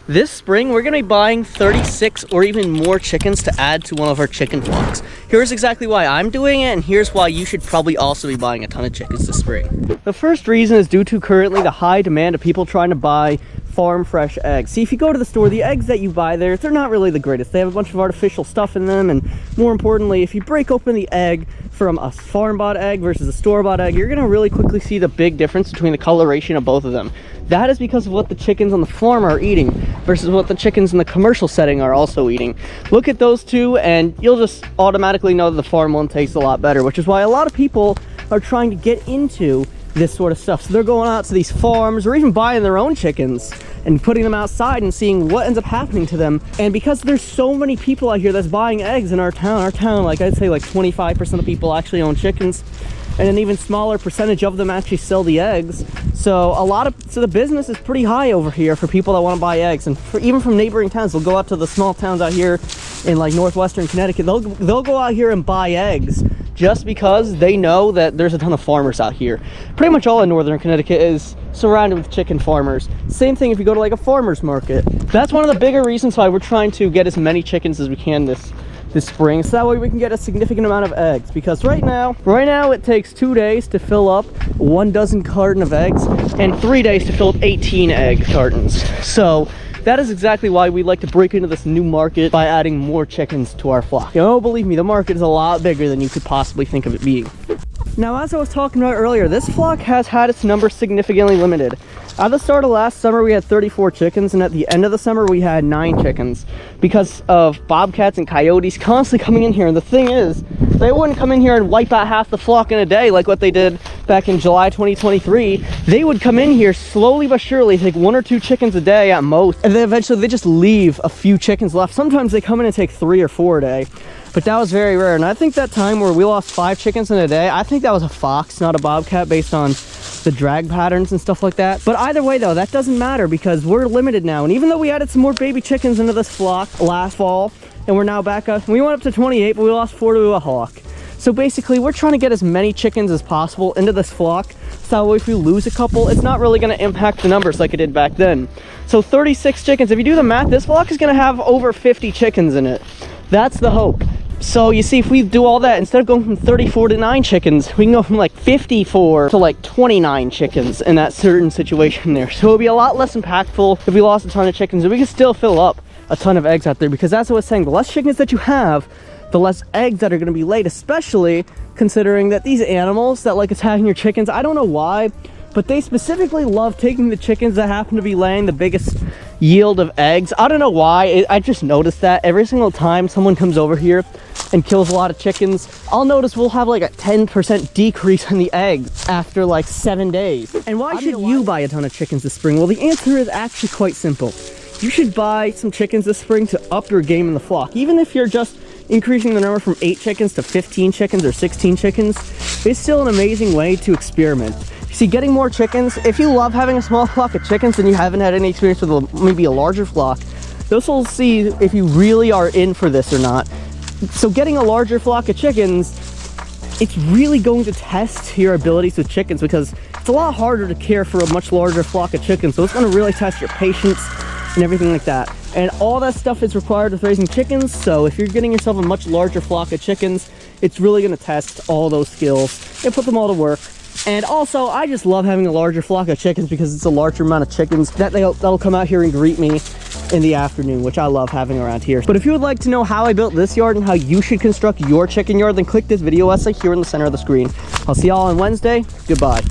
This spring, we're gonna be buying 36 or even more chickens to add to one of our chicken flocks. Here's exactly why I'm doing it, and here's why you should probably also be buying a ton of chickens this spring. The first reason is due to currently the high demand of people trying to buy farm fresh eggs. See, if you go to the store, the eggs that you buy there, they're not really the greatest. They have a bunch of artificial stuff in them, and more importantly, if you break open the egg from a farm bought egg versus a store bought egg, you're gonna really quickly see the big difference between the coloration of both of them. That is because of what the chickens on the farm are eating versus what the chickens in the commercial setting are also eating. Look at those two and you'll just automatically know that the farm one tastes a lot better, which is why a lot of people are trying to get into this sort of stuff. So they're going out to these farms or even buying their own chickens and putting them outside and seeing what ends up happening to them. And because there's so many people out here that's buying eggs in our town, like I'd say like 25% of people actually own chickens, and an even smaller percentage of them actually sell the eggs. So the business is pretty high over here for people that want to buy eggs. And even from neighboring towns, they'll go out to the small towns out here in like northwestern Connecticut. They'll go out here and buy eggs just because they know that there's a ton of farmers out here. Pretty much all in northern Connecticut is surrounded with chicken farmers. Same thing if you go to like a farmer's market. That's one of the bigger reasons why we're trying to get as many chickens as we can this spring, so that way we can get a significant amount of eggs. Because right now it takes 2 days to fill up 1 dozen carton of eggs and 3 days to fill up 18 egg cartons. So that is exactly why we like to break into this new market by adding more chickens to our flock. And oh, believe me, the market is a lot bigger than you could possibly think of it being. Now, as I was talking about earlier, this flock has had its numbers significantly limited. At the start of last summer, we had 34 chickens, and at the end of the summer, we had 9 chickens because of bobcats and coyotes constantly coming in here. And the thing is, they wouldn't come in here and wipe out half the flock in a day like what they did back in July 2023. They would come in here slowly but surely, take 1 or 2 chickens a day at most, and then eventually they just leave a few chickens left. Sometimes they come in and take 3 or 4 a day. But that was very rare. And I think that time where we lost 5 chickens in a day, I think that was a fox, not a bobcat, based on the drag patterns and stuff like that. But either way though, that doesn't matter because we're limited now. And even though we added some more baby chickens into this flock last fall, and we're now back up, we went up to 28, but we lost 4 to a hawk. So basically, we're trying to get as many chickens as possible into this flock, so if we lose a couple, it's not really going to impact the numbers like it did back then. So 36 chickens, if you do the math, this flock is going to have over 50 chickens in it. That's the hope. So you see, if we do all that, instead of going from 34 to 9 chickens, we can go from like 54 to like 29 chickens in that certain situation there. So it'll be a lot less impactful if we lost a ton of chickens, and we can still fill up a ton of eggs out there, because that's what I was saying, the less chickens that you have, the less eggs that are going to be laid, especially considering that these animals that like attacking your chickens, I don't know why, but they specifically love taking the chickens that happen to be laying the biggest yield of eggs. I don't know why. I just noticed that every single time someone comes over here and kills a lot of chickens, I'll notice we'll have like a 10% decrease in the eggs after like 7 days. And why should you buy a ton of chickens this spring? Well, the answer is actually quite simple. You should buy some chickens this spring to up your game in the flock. Even if you're just increasing the number from 8 chickens to 15 chickens or 16 chickens, it's still an amazing way to experiment. You see, getting more chickens, if you love having a small flock of chickens and you haven't had any experience with maybe a larger flock, this will see if you really are in for this or not. So getting a larger flock of chickens, it's really going to test your abilities with chickens, because it's a lot harder to care for a much larger flock of chickens. So it's going to really test your patience and everything like that. And all that stuff is required with raising chickens. So if you're getting yourself a much larger flock of chickens, it's really going to test all those skills and put them all to work. And also, I just love having a larger flock of chickens because it's a larger amount of chickens that'll come out here and greet me in the afternoon, which I love having around here. But if you would like to know how I built this yard and how you should construct your chicken yard, then click this video essay here in the center of the screen. I'll see y'all on Wednesday. Goodbye.